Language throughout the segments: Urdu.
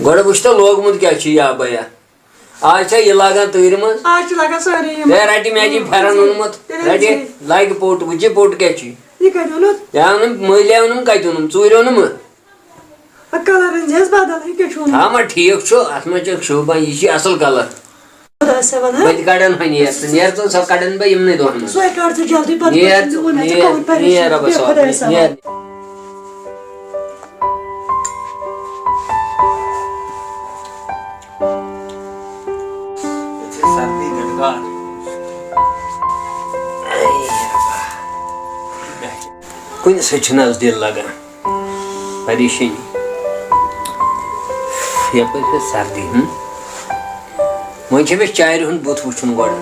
گۄڈٕ وٕچھ تہٕ لوگمُت کیٛاہ چھُ یہِ ابیا آز چھا یہِ لاگان تۭرِ منٛز آز چھُ لگان سٲری ہے رٹہِ مےٚ چھِ پھٮ۪رن اوٚنمُت رٹہِ لگہِ پوٚٹ وٕچھ یہِ پوٚٹ کیٛاہ چھُ یہ کتہِ اوٚنُت یہِ اوٚنُم مٔلۍ اوٚنُم کتہِ اوٚنُم ژوٗرِ اوٚنُم کلر أنزِہَس بدل یہِ کیٛاہ چھُ اوٚنمُت ہاں ما ٹھیٖک چھُ اتھ منٛز چھُ شوٗبان یہِ چھُ اصٕل کلر خۄدا صٲب ونان بہٕ تہِ کڑن وۄنۍ نیر ژٕ نیر ژٕ سۄ کڑن بہٕ یِمنٕے دۄہن منٛز سۄے کڑ ژٕ جلدی نیر ژٕ نیر رۄبس حوالہٕ نیر کُنہِ سۭتۍ چھُنہٕ حظ دِل لگان پریشٲنی یپٲرۍ چھِ سردی وۄنۍ چھِ مےٚ چارِ ہُنٛد بُتھ وٕچھُن گۄڈٕ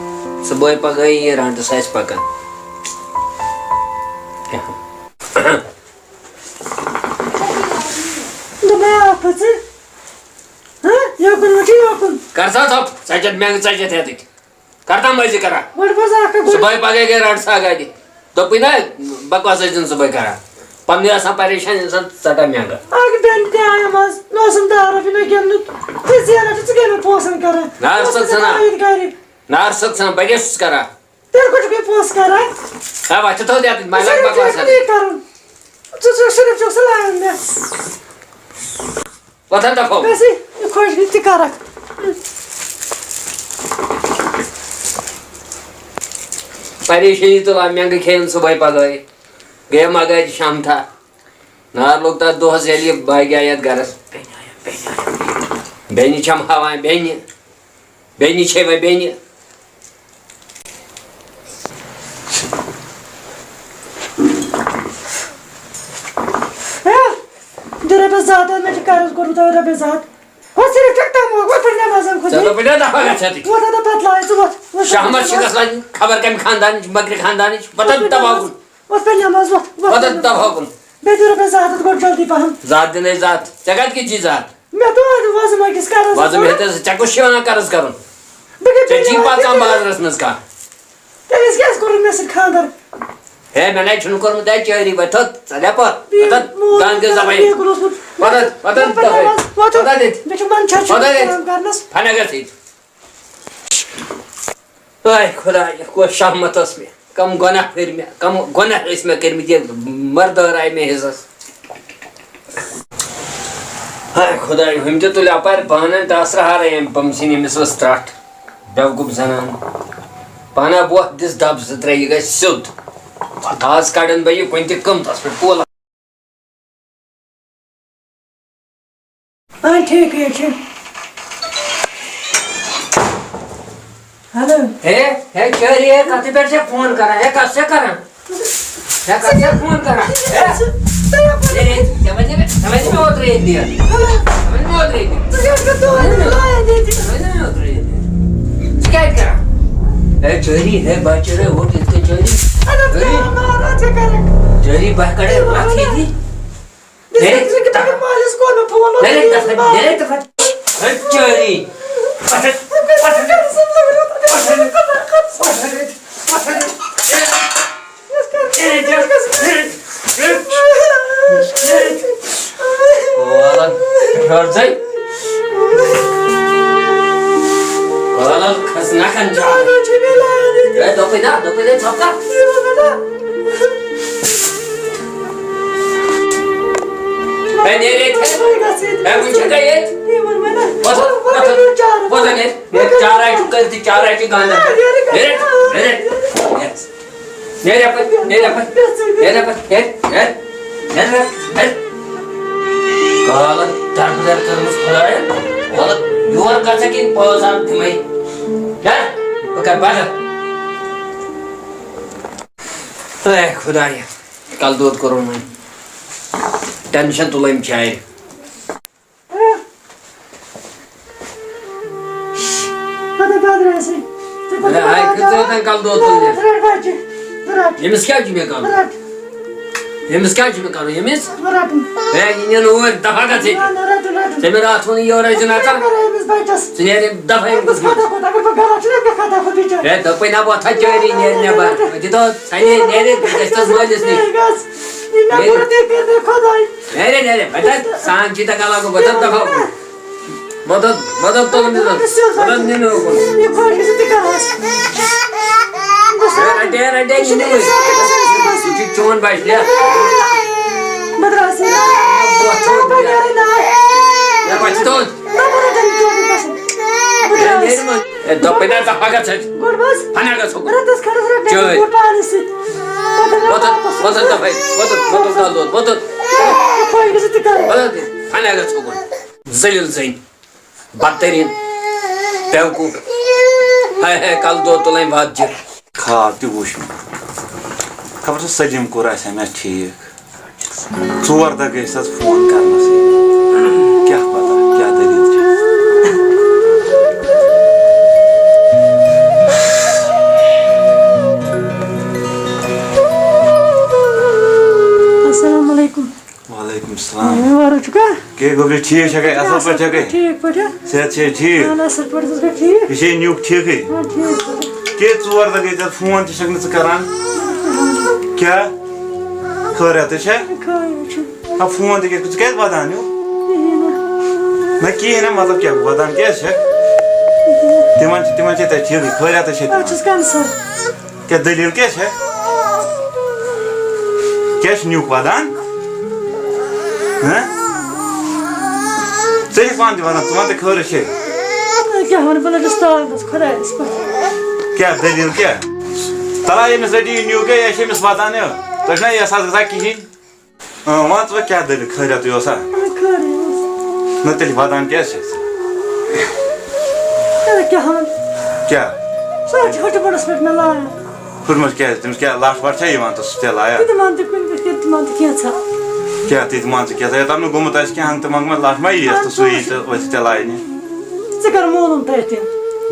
صُبحٲے پگہٲے یہِ رانٛٹس آسہِ پکان کر سا ژۄپ ژتجی مٮ۪نٛگہٕ ژتجی ہٮ۪تٕکۍ کر تام ٲسۍ کران صُبحٲے پگہٲے گٔے رٹ سا گرِ دوٚپُے نا بکواس ٲسۍ زِ صُبحٲے کران پننہِ آسان پریشان انسان ژٹان مٮ۪نٛگہٕ نار سک ژھٕنان نار سک ژھٕنان بہٕ کیٛاہ چھُس کران ہے وۄتھِ تھوٚد یتھ مےٚ لگہِ بکواس وۄتھن دپو پریشٲنی تُل مٮ۪نٛگہٕ کھیٚیِن صُبحٲے پگہٲے گٔیَم مگٲے شامتھا نار لوٚگ تتھ دۄہس ییٚلہِ یہِ باقی آے یتھ گرس بیٚنہِ چھم ہاوان بیٚنہِ چھے وۄنۍ بیٚنہِ شامس چھِ گژھان خبر کمہِ خاندانٕچ مکرِ خاندانٕچ وۄتھن دبہو کُن زات دِنَے زات ژےٚ کتہِ کِتھ زات وۄزُم ہیٚتس ژےٚ کُس چھُے ونان قرض کرُن ژےٚ چھی پژان بازرس منٛز کانٛہہ ہے مےٚ نَے چھُنہٕ کوٚرمُت ہے چٲری وۄتھ تھوٚد ژٕ لیپر گانٛدٕ زبٲنۍ فنا گژھ ییٚتہِ اے خۄدایا کۄس شہمت ٲس مےٚ کم گۄناہ کٔرۍ مےٚ کم گۄناہ ٲسۍ مےٚ کٔرمٕتۍ ییٚلہِ مردٲر آیہِ مےٚ حِصس ہاے خۄدایا ہُمۍ تہِ تُلۍ اپارِ بانن ٹاسرٕہارے أمۍ پمہٕ سٕنٛدۍ أمِس ؤژھ ترٛٹھ بیوقوٗف زنان پانا وۄتھ دِس دب زٕ ترٛےٚ یہِ گژھِ سیوٚد آز کڑن بہٕ یہِ کُنہِ تہِ قۭمتس پٮ۪ٹھ پولا ہے چٲری ہے کتھ پٮ۪ٹھ چھےٚ فون کران ہے کتھ چھےٚ کران ہے کتھ چھےٚ فون کران ژےٚ وَنے مےٚ اوترٕ ییٚتہِ نیر ژٕ کیٛازِ کران ہے چٲری ہے بہٕ چٲرے ہوٹ یِتھ کٔنۍ چٲری بہٕ کڑے لتھ ییٚتہِ چٲری کھسنکھن دوٚپُے نا دوٚپُے ژھۄپہٕ چارے چھُ کٔرِتھ چارے چھِ گاندر کالن دربدر کٔرمٕژ خۄداین وَلہٕ یور کر ژٕ کِنۍ پانٛژھ ہَتھ دِمَے بہٕ کرٕ بدل اے خۄدایا کلہٕ دود کوٚرُن وۄنۍ ٹینشن تُلٲنۍ چارِ کلہٕ دود تُلنہِ ییٚمِس کیٛاہ چھُ مےٚ کرُن ییٚمِس کیٛاہ چھُ مےٚ کرُن ییٚمِس ہے یہِ نِن اوٗرۍ دفا گژھ ییٚتہِ ژےٚ مےٚ راتھ ووٚنُے یورٕ ٲسۍ زِ نژان ژٕ نیرِ دفا أمِس ہے دوٚپُے نا وۄتھ چٲری نیرِ نٮ۪بر دِتو ژھَنہِ نیرِ گژھِ تس مٲلِس نِش نیرِ نیرِ بَٹا سان چی تک لاگو بہٕ دَپہٕ مدد تو نہیں یہ خوش سے دکھاس رٹے چون باش لیا مدرسے دپنا دفا گھر ہنا گھو ہنا گھو ذلیل زن بدترین بیوقوف ہے کل دو تلین وات جی خواب تہ وچھ خبر سجم کور آسیا مے ٹھیک 4 دۄہ گٔے سس فون کرنس کیا پتہ کیا دلیل چھ السلام علیکم وعلیکم السلام وارو چکا کہ گوبری ٹھیک چھ گئی اصل پہ چھ گئی ٹھیک پٹا صحت چھ ٹھیک اصل پٹا ٹھیک یہ چھ نیوک ٹھیک ہے کہ 4 دۄہ گٔے ژےٚ فون تہ چھکھ نہٕ ژٕ کران کیا خیریت چھ فون تہ ژٕ کیازِ ودان ہیو نہ کہین نہ مطلب کیا ودان کیازِ چھ تمن چھ تہ ٹھیک خیریت چھ چھس کینسر کیا دلیل کیا چھ کیا چھ نیوک ودان ژےٚ پان تہ ودان ژٕ ون تہ خٲرے چھ کیا ون بلڈ سٹار بس خدایس پتہ کیا دلیل کیا تلا ییٚمِس رٔٹی یہِ نیوٗکے یہِ چھِ أمِس واتان یہِ تۄہہِ چھُنا احساس گژھان کِہیٖنۍ وَن ژٕ کیٛاہ دٔلیٖل خٲریتٕے اوسا نہ تیٚلہِ واتان کیٛازِ چھِ کیا ون کیٛاہ سۄ چھِ ہٹبڑس پٮ۪ٹھ مےٚ لایا پھٕٹمٕژ کیٛازِ تٔمِس کیٛاہ لَٹھ وَٹھ چھا یِوان تہٕ سُہ تہِ لایا تِمن تہِ کُنہِ پٮ۪ٹھ تِمن تہِ کینٛژھا کیٛاہ تہِ مان ژٕ کیٛاہ یوٚتام نہٕ گوٚمُت آسہِ کینٛہہ ہنٛگ تہٕ منٛگہٕ لَٹھ ما یِیَس تہٕ سُہ یی تہٕ ؤتھِ ژےٚ لاینہِ ژٕ کر معلوٗم تتہِ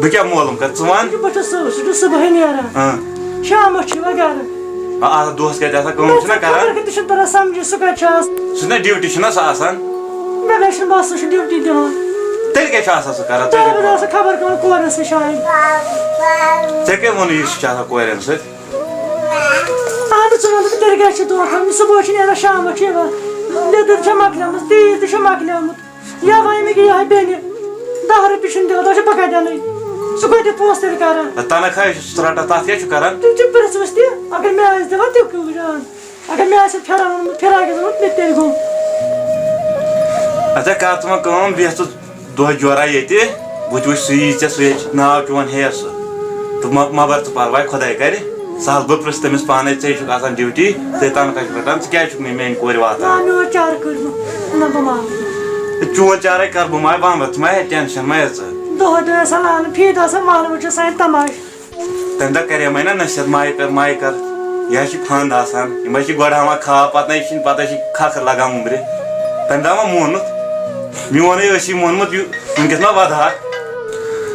بہٕ کیٛاہ مولوٗم کَرٕ ژٕ وَن بہٕ چھُس سُہ چھُ صُبحٲے نیران شامس چھُ یِوان گرٕ آسان دۄہس کَتہِ آسان کٲم چھِنا کران تہِ چھُنہٕ تران سمجھی سُہ کتہِ چھُ آسان سُہ چھُنا ڈیوٹی چھُنا سُہ آسان مےٚ گژھِ نہٕ باسان سُہ چھُ ڈیوٹی دِوان تیٚلہِ کیٛاہ چھُ آسان سُہ کران تۄہہِ بہٕ آسان خبر کٕمن کورٮ۪ن سۭتۍ شاید ژےٚ کیٛاہ ووٚنُے یہِ سُہ چھُ آسان کورٮ۪ن سۭتۍ اہن ژٕ ووٚنُکھ تیٚلہِ کیٛاہ چھُ دۄنکھٕ صُبحٲے چھُ نیران شامس چھُ یِوان لیٚدٕر چھےٚ مۄکلیمٕژ تیٖل تہِ چھُ مۄکلیومُت یا وۄنۍ أمِکۍ یِہے بیٚنہِ 10 رۄپیہِ چھُنہٕ دِوان دپان چھِ بہٕ کتہِ اَنٕے سُہ کۭتیاہ پونٛسہٕ تیٚلہِ کران تنخواہ چھُ سُہ رٹان تتھ کیٛاہ چھُ کران تِم چھِ پرٛژھوُس تہِ اگر مےٚ آسہِ دِوان تہِ کۭژ اگر مےٚ آسہِ پھیران اوٚنمُت فراق یزار اوٚنمُت مےٚ تیٚلہِ گوٚو اچھا کر ژٕ وۄنۍ کٲم بیٚہہ ژٕ دۄہ جورا ییٚتہِ بہٕ تہِ وٕچھِ سُہ یی ژےٚ سُہ ناو چون ہیٚیس سُہ تہٕ مہ بر ژٕ پرواے خۄداے کرِ سہل بہٕ پرٛژھٕ تٔمِس پانے ژےٚ چھُکھ آسان ڈیوٹی ژےٚ تنخواہ چھُکھ رٹان ژٕ کیٛازِ چھُکھ نہٕ میٲنۍ کورِ واتان میون چارٕ کٔرۍ بہٕ نہ بہٕ مانہٕ چون چارے کر بہٕ ما بامبر ژٕ ما ہے ٹینشن ما ہے ژٕ دۄہے دۄہے آسان لاگان فیٖد آسان مالہٕ وٕچھان سانہِ تماش تمہِ دۄہ کریمے نا نصیحت مایہِ کر یہِ چھِ فنٛد آسان یِم چھِ گۄڈٕ ہاوان خاب پتہٕ نَے چھِنہٕ پتہٕ چھِ کھکھر لگان وُمبرِ تمہِ دۄہ ما مونُتھ میونٕے ٲسی مونمُت وٕنکیٚس ما ودہا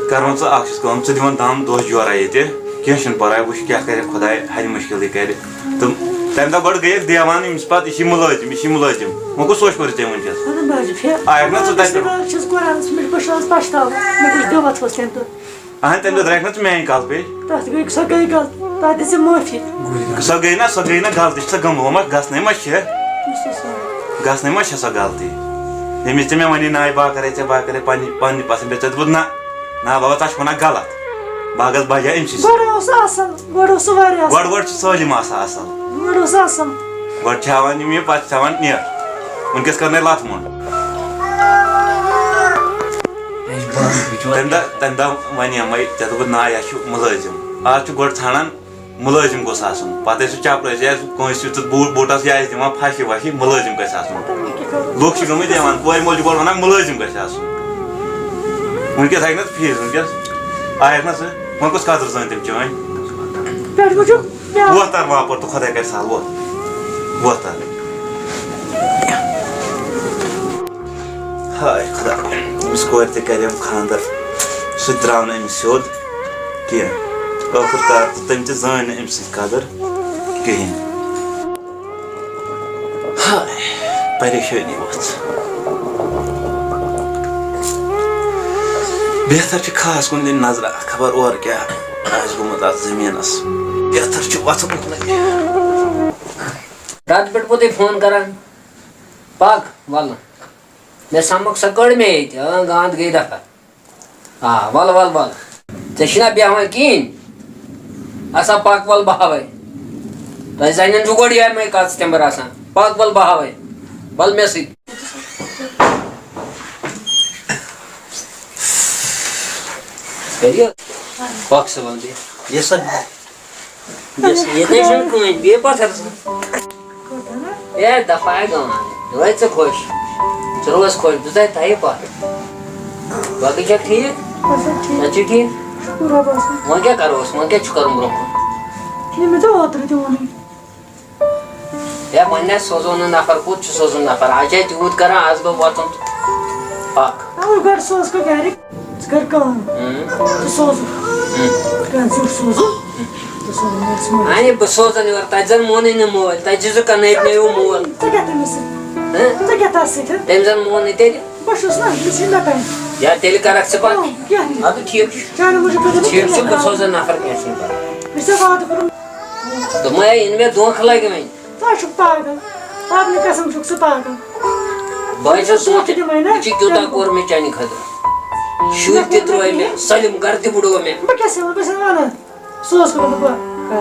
کر وۄنۍ ژٕ اکھ چیٖز کٲم ژٕ دِوان دم دۄہ جورا ییٚتہِ کینٛہہ چھُنہٕ پرواے وٕچھ کیٛاہ کرِ خۄداے ہرِ مُشکلٕے کرِ تہٕ تمہِ دۄہ گۄڈٕ گٔیَکھ دیوان أمِس پتہٕ یہِ چھِ مُلٲزِم وۄنۍ کُس سوچ کوٚرُتھ ژےٚ وٕنکیٚس آیکھ نا ژٕ تتہِ بہٕ چھَس قۄرانس منٛز بہٕ چھَس پشتاوان مےٚ گوٚژھ دِوَتھ اوس تمہِ دۄہ اہن تمہِ دۄہ درٛایکھ نا ژٕ میانہِ کَلہٕ پیٚٹھۍ تتھ گٔے سۄ گٔے غلطی تتھ دِژ ژےٚ معٲفی سۄ گٔے نا غلطی چھِ سۄ گٔمٕژ وۄنۍ ما گژھنَے ما چھِ گژھنَے ما چھےٚ سۄ غلطی ییٚمِس ژےٚ مےٚ وَنی ناے با کرے پننہِ پسنٛد بیٚیہِ ژےٚ دوٚپُتھ نہ بابا ژٕ چھُکھ وَنان غلط بہٕ گژھٕ بجاے أمۍ سٕے گۄڈٕ اوس اصل گۄڈٕ اوس سُہ واریاہ گۄڈٕ چھُ سٲلِم آسان اصل گۄڈٕ اوس اصل گۄڈٕ چھِ ہاوان یِم یہِ پتہٕ چھِ تھاوان نیٹ وٕنکیٚس کرنَے لتھ مونڈ تمہِ دۄہ وَنیمَے ژےٚ دوٚپُتھ نا یہِ چھُ مُلٲزِم آز چھُ گۄڈٕ ژھانڈان مُلٲزِم گوٚژھ آسُن پتہٕ ٲسۍ سُہ چپرٲسۍ یا کٲنٛسہِ یُتھ بوٗٹس یہِ آسہِ دِوان پھشہِ وشہِ مُلٲزِم گژھِ آسُن لُکھ چھِ گٔمٕتۍ یِوان کورِ مول چھُ گۄڈٕ وَنان مُلٲزِم گژھِ آسُن وٕنکیٚس ہیٚکہِ نا ژٕ فیٖس وٕنکیٚس آیکھ نا ژٕ وۄنۍ کۄس قدر زٲنۍ تٔمۍ چٲنۍ ووت تر واپر تہٕ خۄداے کرِ سہل ووت تر ہاے خۄدا أمِس کورِ تہِ کَریم خانٛدر سُہ تہِ درٛاو نہٕ أمِس سیوٚد کینٛہہ ٲخٕر کار تہٕ تٔمۍ تہِ زٲنۍ نہٕ أمۍ سٕنٛز قدر کِہیٖنۍ ہاے پریشٲنی ؤژھ بہتر چھُ خاص کُن دِنۍ نظرا خبر اورٕ کیٛاہ آسہِ گوٚمُت اَتھ زٔمیٖنس بہتر چھُ وۄتھُن اُکنٕے رات پٮ۪ٹھ گوٚو تۄہہِ فون کران پاک وَلہٕ مےٚ سَمکھ سۄ کٔڑ مےٚ ییٚتہِ گانٛد گٔے دَفا وَلہٕ وَلہٕ وَلہٕ ژےٚ چھُنا بیٚہوان کِہیٖنۍ آسان پَکھ وَلہٕ بہٕ ہاوَے تۄہہِ زَنٮ۪ن چھُ گۄڈٕ یِمَے کَژ تِمبٕر آسان پَکھ وَلہٕ بہٕ ہاوَے وَلہٕ مےٚ سۭتۍ کٔرِو پَکھ ژٕ وَلہٕ بیٚیہِ یہِ سا ییٚتہِ چھُنہٕ کٕہٕنۍ بیٚیہِ پَتھر اے دَفا گان روزِ ژٕ خۄش ژٕ روز خۄش بہٕ ژاے تھایہِ پَتھ باقٕے چھا ٹھیٖک ژٕ چھُ ٹھیٖک وۄنۍ کیٛاہ کَروس وۄنۍ کیٛاہ چھُ کَرُن برٛونٛہہ کُن ہے وۄنۍ حظ سوزو نہٕ نَفر کوٚت چھُ سوزُن نَفر آز چھِ تیوٗت کَران آز گوٚو وۄتھُن پَکھ اَنے بہٕ سوزَن یورٕ تَتہِ زَن مونٕے نہٕ مٲلۍ تَتہِ چھُ سُہ کَنٲپنیو مول تٔمۍ زَن مونٕے تیٚلہِ یا تیٚلہِ کَرَکھ ژٕ پَتہٕ اَدٕ ٹھیٖک چھُ ٹھیٖک چھُ بہٕ سوزَن نَفر کیٚنٛہہ چھُنہٕ پَرواے دوٚپمَے ہے یِنہٕ مےٚ دھونٛکھٕ لَگہِ وۄنۍ بہٕ حظ چھُس سونٛچان ژےٚ کیٛوٗتاہ کوٚر مےٚ چانہِ خٲطرٕ شُرۍ تہِ ترٛٲے مےٚ سٲلِم گَرٕ تہِ بُڈو مےٚ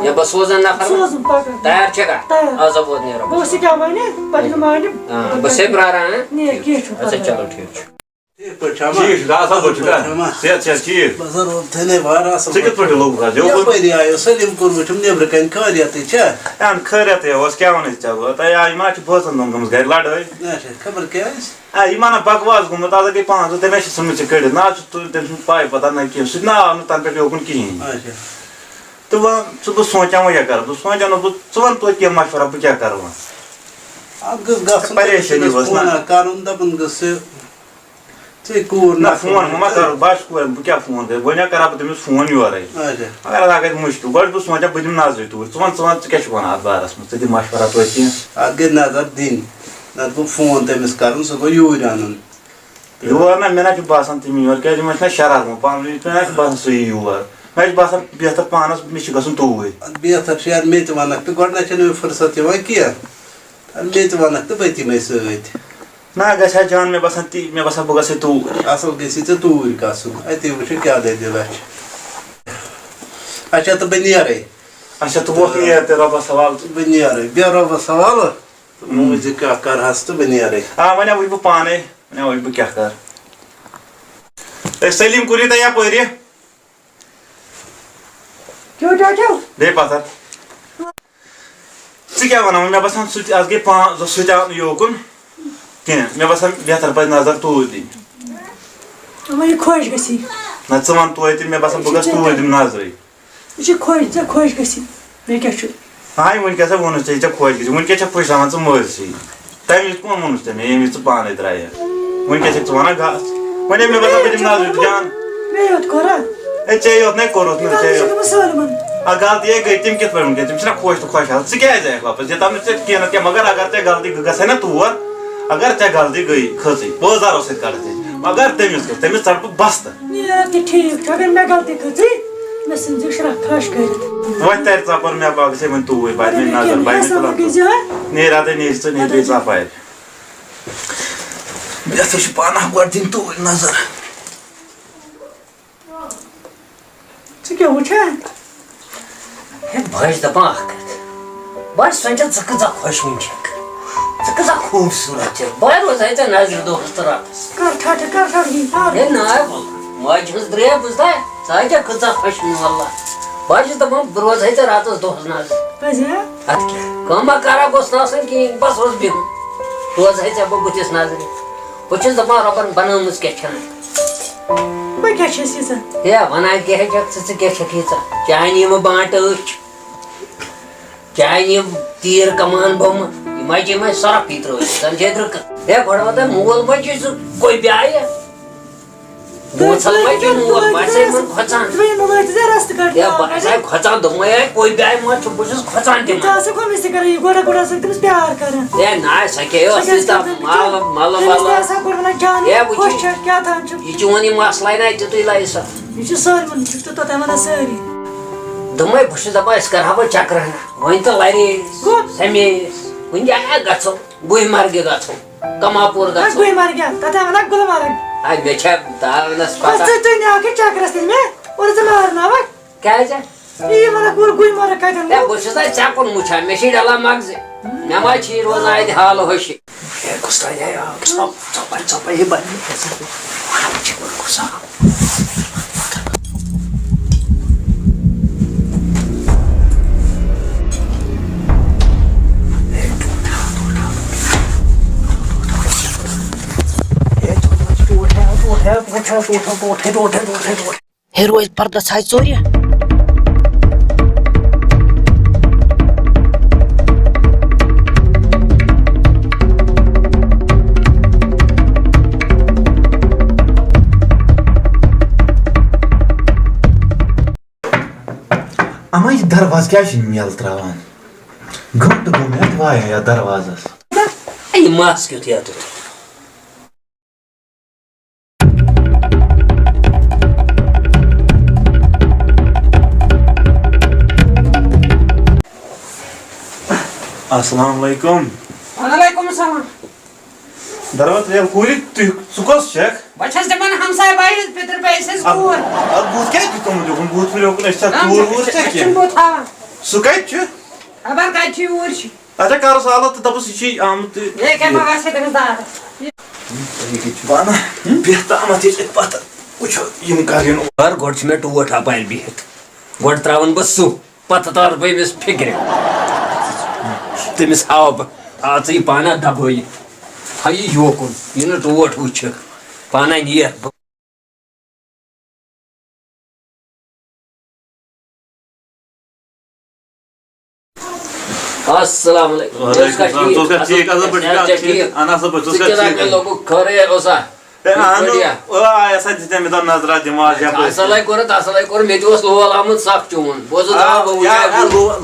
یا بہٕ سوزَن نَفر تیار چھَکھا آزا ووت نیرو بہٕ چھسے پرٛاران اچھا چلو ٹھیٖک چھُ ٹھیٖک چھُ اَصٕل پٲٹھۍ چھُکھا صحت چھا ٹھیٖک ژٕ کِتھ پٲٹھۍ لوٚگُکھ حظ اہن خٲریتٕے اوس کیٛاہ وَنَے ژےٚ بہٕ تۄہہِ یہِ ما چھِ بٲژَن دۄن گٔمٕژ گَرِ لَڑٲے یہِ ما نہ بکواس گوٚمُت آز گٔے 5 دۄہ تٔمۍ چھِ ژھٕنمٕژ ژےٚ کٔڑِتھ نہ چھُ تٔمۍ سٕنٛز پاے پَتہ نہ کینٛہہ سُہ تہِ نہ آو نہٕ تَنہٕ پٮ۪ٹھ یوکُن کِہیٖنۍ تہٕ وۄنۍ چھُس بہٕ سونٛچان وۄنۍ کیٛاہ کَرٕ بہٕ سونٛچان اوسُس ژٕ وَن توتہِ کینٛہہ مَشوَرا بہٕ کیٛاہ کَرٕ وۄنۍ پریشٲنی ؤژھ نہ فون ما کَرو بہٕ آسہٕ کورِ بہٕ کیٛاہ فون کَرٕ وۄنۍ کَرٕ ہا بہٕ تٔمِس فون یورَے مگر اَتھ گژھِ مُشکِل گۄڈٕ چھُس بہٕ سونٛچان بہٕ دِمہٕ نظرٕے توٗرۍ ژٕ وَن ژٕ کیٛاہ چھُکھ وَنان اَتھ بارَس منٛز ژٕ دِ مَشوَرا توتہِ کینٛہہ اَتھ گٔے نظر دِنۍ نَتہٕ گوٚو فون تٔمِس کَرُن سُہ گوٚو یوٗرۍ اَنُن یور نہ مےٚ نہ چھُ باسان تٔمۍ یور کیٛازِ یِمن چھُنہ شرار گوٚمُت پانہٕ ؤنۍ مےٚ نہ چھُ باسان سُہ یی یور مےٚ چھُ باسان بہتر پانَس مےٚ چھُ گژھُن توٗرۍ بہتر چھُ یار مےٚ تہِ وَنکھ تہٕ گۄڈٕنٮ۪تھ چھَنہٕ مےٚ فٕرصت یِوان کینٛہہ مےٚ تہِ وَنکھ تہٕ بہٕ تہِ یِمَے سۭتۍ نہ گژھِ ہا جان مےٚ باسان تی مےٚ باسان بہٕ گژھٕ ہے توٗرۍ اَصٕل گژھی ژےٚ توٗرۍ گژھُن اَتی وٕچھو کیٛاہ دٔلیٖلہ چھِ اچھا تہٕ بہٕ نیرَے اچھا تہٕ وۄتھ نیر تہِ رۄبَس حوالہٕ بہٕ نیرَے بیٚہہ رۄبَس حوالہٕ تہٕ موٗجہِ کیٛاہ کَرہَس تہٕ بہٕ نیرَے وۄنۍ وٕچھِ بہٕ پانَے وۄنۍ وٕچھِ بہٕ کیٛاہ کَرٕ ہے سلیٖم کُنی تۄہہِ یَپٲرۍ بیٚیہِ پَتھر ژٕ کیٛاہ وَنان وۄنۍ مےٚ باسان سُہ تہِ اَتھ گٔے 5 دۄہ سُہ تہِ آو نہٕ یوکُن کینٛہہ مےٚ باسان بہتر پَزِ نظر توٗرۍ دِنۍ نہ ژٕ وَن توتہِ مےٚ باسان بہٕ گژھٕ توٗرۍ دِمہٕ نظرٕے ہاے وٕنکٮ۪س ہا ووٚنُس ژےٚ ژےٚ خۄش گژھِ وٕنکٮ۪س چھےٚ پھٕچراوان ژٕ مٲرسٕے تَمہِ وِزِ کۄن ووٚنُس ژےٚ مےٚ ییٚمہِ وِزِ ژٕ پانَے درٛایَکھ وٕنکٮ۪س چھَکھ ژٕ وَنان گژھ وۄنۍ مےٚ باسان بہٕ دِمہٕ نظرٕے جان ہے ژےٚ یوت نَے کوٚرُتھ نہٕ ژےٚ یوت غلطی ہے گٔے تِم کِتھ پٲٹھۍ وٕنکٮ۪س تِم چھِنہ خۄش تہٕ خۄشحال ژٕ کیٛازِ یِکھ واپَس یوٚتام نہٕ ژےٚ کینٛہہ نَتہٕ کینٛہہ مگر اگر ژےٚ غلطی گژھے نہ تور اگر ژےٚ غلطی گٔے کھٔژٕے بٲزارو سۭتۍ کَڑٕ ژےٚ مگر تٔمِس کٔر تٔمِس ژَٹہٕ بہٕ بَستہٕ وۄنۍ تَرِ ژۄپٲرۍ مےٚ بہٕ گژھے وۄنۍ توٗرۍ بَرِ مےٚ نظر بَرِ مےٚ نیرِ اَدَے نیرِ ژٕ نیرِ بیٚیہِ ژۄپارِ بہتر چھُ پانہٕ گۄڈٕ دِنۍ توٗرۍ نظر ہے بہٕ چھُس دَپان اَکھ کَتھ بہٕ چھُس سونٛچان ژٕ کۭژاہ خۄشوٕنۍ چھَکھ ژٕ کۭژاہ خوٗبصوٗرت چھَکھ بہٕ روزہے ژےٚ نظرِ دۄہَس تہٕ راتَس ہے نہ ماجہِ ہٕنٛز درٛے بوٗزتھا ژٕ کیٛاہ کۭژاہ خۄشوٕنۍ واللہ بہٕ چھُس دَپان بہٕ روزہے ژےٚ راتَس دۄہَس نظر اَدٕ کیٛاہ کٲمہ کارا گوٚژھ نہٕ آسُن کِہیٖنۍ بَس اوس بِہُن روزہے ژےٚ بہٕ بٕتھِس نظرِ بہٕ چھُس دَپان رۄبَن بَنٲومٕژ کیٛاہ چھَنہٕ ہے وَنان کیٛاہ چھَکھ ژٕ کیٛاہ چھَکھ ییٖژاہ چانہِ یِمہٕ بانٛٹہٕ أچھ چانہِ یِم تیٖر کَمان بۄمہٕ یِمَے چھِ یِمَے سۄرَپھی ترٛٲوِتھ سَمجھے درٛکہٕ ہے گۄڈٕ وَنہٕ مول ما چھُے ژٕ کوٚبہِ آیہِ بوٗژَل ما چھُ مول بہٕ آسے یِمَن کھۄژان ہے بہٕ آسے کھۄژان دوٚپمَے ہے کوٚبہِ آیہِ ما چھُ بہٕ چھُس کھۄژان تِمن ہے نہ سۄ کیٛاہ ٲس تیٖژاہ مَلہٕ وَلہٕ ہے وٕچھ یہِ چون یہِ مَسلَے نہ تیُتُے لَیہِ سۄ دوٚپمَے بہٕ چھُس دَپان أسۍ کَرہاو وۄنۍ چَکرا وۄنۍ تہٕ لَرے أسۍ سَمے أسۍ ون گژھو گُلمرگہِ گژھو کماپوٗر گژھو گوٚے مر گیا تتھ ونان گُلمرگ مےٚ چھےٚ داونس بس پتہ تُہۍ نیاکھ چکرس تیٚلہِ مےٚ اور ژٕ مارناوکھ کیٛازِ یی ونکھ گُلمرگ کتٮ۪ن ہے بہٕ چھُس اتہِ ژےٚ کُن وٕچھان مےٚ چھِ ڈلان مغزِ مےٚ ما چھی روزان اتہِ حالہٕ ہوٚشہِ ہے روز پردس آئی ژورِ اما یہ درواز کیا میل تراوان گھنٹہٕ گوٚو مےٚ اَتھ واریاہ یتھ دروازس یہِ مس کیُتھ یتُتھ السلام علیکم وعلیکم السلام درواز ترٛیل کوٗرِ تُہۍ ژٕ کۄس چھکھ بہٕ چھَس دپان ہمساے بٲیِس پِتٕر بیٚیہِ سٕنٛز کوٗر اتھ بوٗت کیٛازِ چھُ تِمن دیُتمُت بوٗت پھٕلیوکُن أسۍ چھا کوٗر ووٗر چھا چھُنہٕ کینٛہہ بہٕ تھاوان سُہ کتہِ چھُ خبر کتہِ چھُ یوٗرۍ چھُ اچھا کرُس حالت تہٕ دپُس یہِ چھُے آمُت مےٚ کیٛاہ پگاہ چھِ تٔمِس دعوت بہتامت ییٚتہِ پتہٕ وٕچھو یِم کر یِن کر گۄڈٕ چھِ مےٚ ٹوٹھ اپارِ بِہِتھ گۄڈٕ تراون بہٕ سُہ پتہٕ تارٕ بہٕ أمِس فِکرِ تٔمِس ہاو بہٕ آ ژٕ یہِ پانہ دبٲیِتھ تھاو یہِ یوکُن یہِ نہٕ ٹوٹھ وٕچھکھ پانے نیر بہٕ السلام علیکم خٲرٕے اوسا دِژے مےٚ دوٚپ نظرا دِماغ اصلے کوٚرُتھ مےٚ تہِ اوس لول آمُت سکھ چوٗن بہٕ اوسُس دپان بہٕ وٕچھِ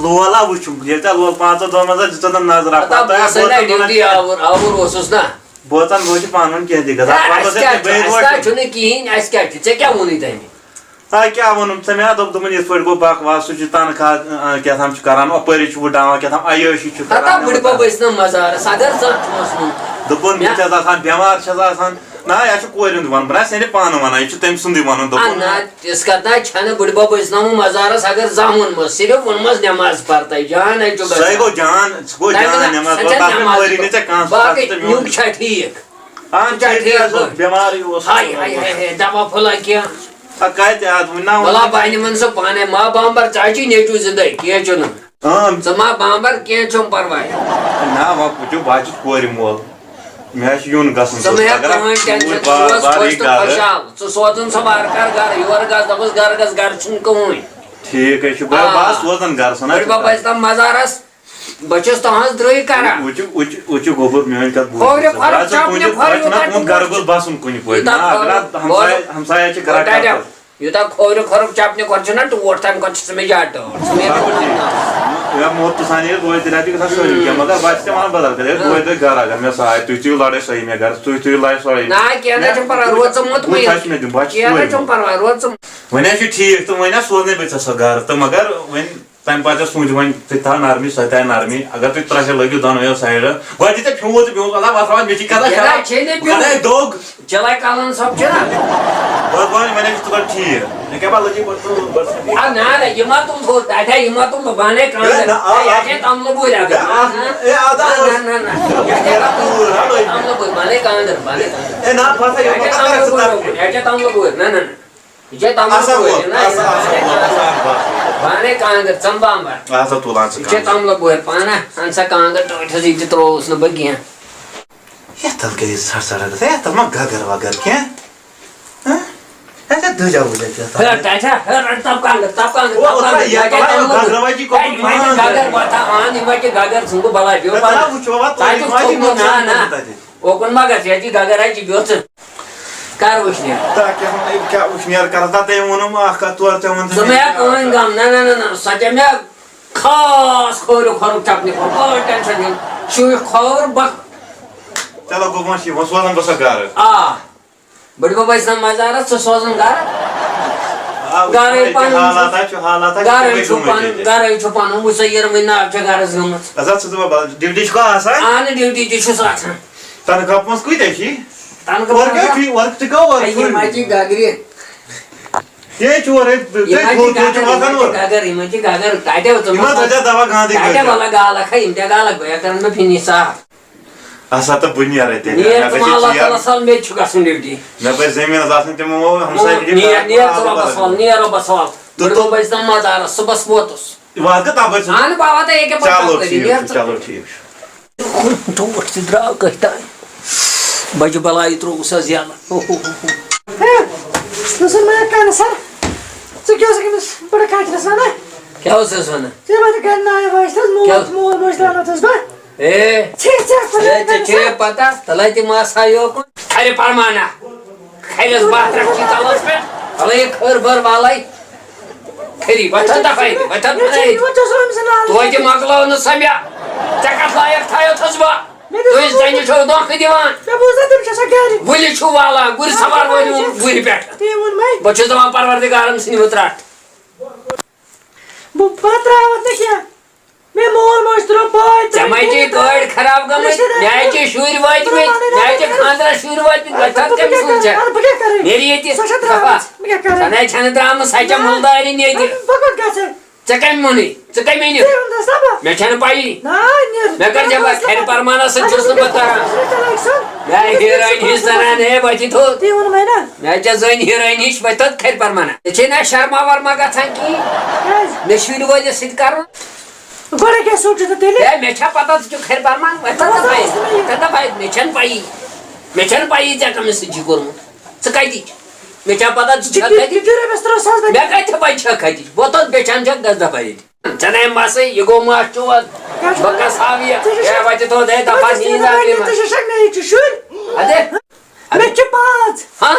لولا وٕچھُم ییٚلہِ ژےٚ لول 5 دۄہن منٛز دِژ نہٕ نظرا ڈیوٹی آوُر اوسُس نا بوزان بہٕ چھُ پانہٕ ؤنۍ کینٛہہ تہِ گژھان چھُنہٕ کِہیٖنۍ اَسہِ کیٛاہ چھُ ژےٚ کیٛاہ ووٚنُے تَمہِ کیٛاہ ووٚنُم ژےٚ مےٚ دوٚپُن یِتھ پٲٹھۍ گوٚو بکواس سُہ چھُ تنخواہ کیٛاہ تام چھُ کران اپٲری چھُ وٕڈاوان کیٛاہ تام عیٲشی چھُ ہتا بٕڈِبب ٲسۍ نہٕ مزارس اگر ژٕ چھُس نہٕ دوٚپُن بہٕ چھَس آسان بٮ۪مار چھَس آسان نہ یہِ چھُ کورِ ہُنٛد وَنُن بہٕ نہ ژےٚ پانہٕ وَنان یہِ چھُ تٔمۍ سُنٛدُے وَنُن دوٚپُن نہ تِژھ کتھ چھنہٕ بٕڈِبب ٲسۍ نومُت مزارس اگر زانٛہہ ووٚنمُت صرف ووٚنمس نٮ۪ماز پرتے جان ہے چھُ سۄے گوٚو جان سُہ گوٚو جان نٮ۪ماز پٲری نہٕ ژےٚ کانٛہہ باقٕے نیُک چھا ٹھیٖک بٮ۪مارٕے اوس دوا پھُلا کینٛہہ کتہِ اتھ وُنہِ بلا بانہِ وَن سُہ پانے ما بامبر ژٕ چھُے نیچوٗ زِندے کینٛہہ چھُنہٕ ژٕ ما بامبر کینٛہہ چھُم پرواے نہ وۄنۍ وٕچھِو بہٕ چھُس کورِ مول مےٚ چھُ یُن گژھُن ژٕ مےٚ کٕہۭنۍ ٹٮ۪نشن ژٕ روز خۄش تہٕ خۄشحال ژٕ سوزُن سۄ وارٕکار گرٕ یورٕ گژھ دپُس گرٕ گژھ گرٕ چھُنہٕ کٕہۭنۍ ٹھیٖک حظ چھُ بہٕ سوزان گرٕ سُہ بٕڈِبب ٲسۍ تَم مزارس بہٕ چھُس تُہنٛز درٕے کران وٕچھِو گوٚبُر میٲنۍ کتھ گرٕ گوٚژھ بسُن کُنہِ پٲٹھۍ ہمسایا چھِ کران یوٗتاہ کھوورِ کھۄرُک چپنہِ کھۄتہٕ چھُنہ ٹوٹھ تمہِ کھۄتہٕ چھِ ژٕ مےٚ زیادٕ ٹٲٹھ موت تہٕ سان ییٚلہِ توتہِ رٮ۪تہِ گژھان سٲری کینٛہہ مگر بہٕ چھُس ژےٚ ونان بدل کتھ توتہِ گرٕ اگر مےٚ ساے تُہۍ تھٲیِو لڑٲے صحیح مےٚ گرس تُہۍ تھٲیِو لڑٲے صحیح نہ کینٛہہ نہ چھُنہٕ پرواے روز ژٕ مطمعین کینٛہہ نہ چھُنہٕ پرواے روز ژٕ وۄنۍ حظ چھُ ٹھیٖک تہٕ وۄنۍ حظ سوزنے بہٕ ژےٚ سۄ گرٕ تہٕ مگر وۄنۍ تمہِ پتہٕ حظ سوٗنٛچ وۄنۍ ژٕ تھاو نرمی سۄ تہِ آیہِ نرمی اگر تُہۍ 3 لٲگِو دۄنوٕیو سایڈٕ گۄڈٕ دِژے فیوٗت تہٕ بیوٗت اللہ وَسا مےٚ چھِ کھسان دوٚگ چلاے کالن صٲب چھُنا وۄنۍ حظ چھُ گۄڈٕ ٹھیٖک کیٛاہ لٔگی نہ یہِ ما تُل ہُہ تَتہِ یہِ ما تُل بہٕ بانے کانٛدر تملہٕ بوٗرۍ اگر تملہٕ بوٗرۍ بانے کانٛدر بانے تملہٕ بوٗرۍ نہ نہ یہِ چھے تملہٕ بوٗرۍ بانے کانٛدر ژم بامبر یہِ چھے تملہٕ بوٗرۍ پانہ اَن سا کانٛدر ٹٲٹھِس یہِ تہِ ترٛووُس نہٕ بہٕ کینٛہہ یتھ گٔے سڑ سڑ گژھان یتھ ما گگر وگر کینٛہہ دٔجا ژھٕنبہٕ بلاے اوکُن ما گژھِ ییٚتہِ گگر ہے بِہِو ژٕ کر وٕشنیر کران تٔمۍ ووٚنُم اکھ کتھ تورٕ ژےٚ ووٚن ژٕ مےٚ کٕہۭنۍ غم نہ نہ نہ سۄ دِ مےٚ خاص کھوورِ کھۄرُک چپنہِ کھۄر ٹینشن نیُن شُہہِ کھووُر بہٕ چلو گوٚو وۄنۍ چھِ وۄنۍ سوزان بہٕ سۄ گرٕ آ بٕڈِبب ٲسۍ نہ مزارس ژٕ سوزُن گرٕ گرے پن حالات گرے پن مُسیر وۄنۍ ناو چھےٚ گرس گٔمٕژ ڈیوٹی آسان اہن ڈیوٹی تہِ چھُس آسان تنخواہ پونٛسہٕ کۭتیاہ چھی تنخواہ ورک تہِ گوٚو یِم حظ چھِ گگرِ تے چور گگر یِم حظ چھِ گگر کَٹیو دوا گاندھی کَٹیو والا گالکھ یِم تہِ گالکھ بیا کرن مےٚ فِنِش صاف آسا تو بہٕ نیرے تیٚلہِ نیر ژٕ ما اللہ تعالیٰ سال مےٚ تہِ چھُ گژھُن ڈیوٹی مےٚ پزِ زٔمیٖنس آسٕنۍ تِمو ہمساے نیر ژٕ رۄبس وال نیر رۄبس وال بہٕ بہٕ تام مزارس صُبحس ووتُس واتہٕ تپٲرۍ اہن بہٕ واتہٕ ییٚکیٛاہ چلو پتہٕ ٹھیٖک چھُ چلو ٹھیٖک چھُ ٹوٹھ تہِ درٛاو کٔہۍ تانۍ بجہِ بلاے ترٛووُس حظ یَلہٕ سُہ مےٚ کَنہٕ سر ژٕ کیٛاہ اوسُکھ أمِس بڑٕ کاکِنس وَنان کیٛاہ اوسُس وَنان ژےٚ وَنہِ گرِ نایہِ وٲجتس مول موج ترٛاونٲوتھس بہٕ اے ژےٚ چھے پتہ تَلے تہِ ماسا یوکُن کھرِ پرمانا کھرِس باتھ رکھ تلس پٮ۪ٹھ تَلے یہِ کھٔر بٔر والے کھری وۄتھن دفعے وۄتھن توتہِ مۄکلٲو نہٕ سۄ مےٚ ژےٚ کتھ لایق تھایوتھس بہٕ تُہۍ زَنہِ چھو دھوکہٕ دِوان وُلہِ چھُو والان گُرۍ سوار وٲلِو گُرِ پٮ۪ٹھ بہٕ چھُس دپان پروردِگارن ژھٕنہِ بہٕ ترٹھ ژےٚ ما چھے گٲڑۍ خراب گٔمٕتۍ مےٚ ہَے چھِ شُرۍ وٲتمٕتۍ مےٚ ہَے چھِ خانٛدرس شُرۍ وٲتمٕتۍ وۄتھن کٔمِس ووٚن ژےٚ نیرِ ییٚتہِ دفعہ سۄ نَے چھَنہٕ درٛامٕژ سۄ چھےٚ مُلدٲرِنۍ ییٚتہِ ژےٚ کَمہِ ووٚنُے ژٕ کَمہِ أنِتھ مےٚ چھَنہٕ پَیی مےٚ کٔر جب کھرِ پرمانس سۭتۍ چھُس نہٕ بہٕ تران مےٚ ہیٖروین ہِش زنان ہے وۄتھِ تھوٚد مےٚ چھےٚ زٔنۍ ہیٖروین ہِش وۄتھِ تھوٚد کھرِ پرمانا ژےٚ چھے نا شرما ورما گژھان کِہیٖنۍ مےٚ شُرۍ وٲلِس سۭتۍ کرُن ہے مےٚ چھا پتہ ژٕ چھُکھ کھرِ پرمان وۄتھن دپاے مےٚ چھَنہٕ پَیی ژےٚ کٔمِس سۭتۍ چھُے کوٚرمُت ژٕ کَتِچ مےٚ چھا پتہ ژٕ چھکھ کَتِچ مےٚ کَتہِ پَے چھکھ کَتِچ وۄتھُن بیٚچھان چھکھ گژھ دپا ییٚتہِ ژےٚ نَے مسٕے یہِ گوٚو مس چوز بہٕ کَس ہاو یہِ ہے وۄتھِ تھوٚد ہے دپا نیٖز اَدے ہاں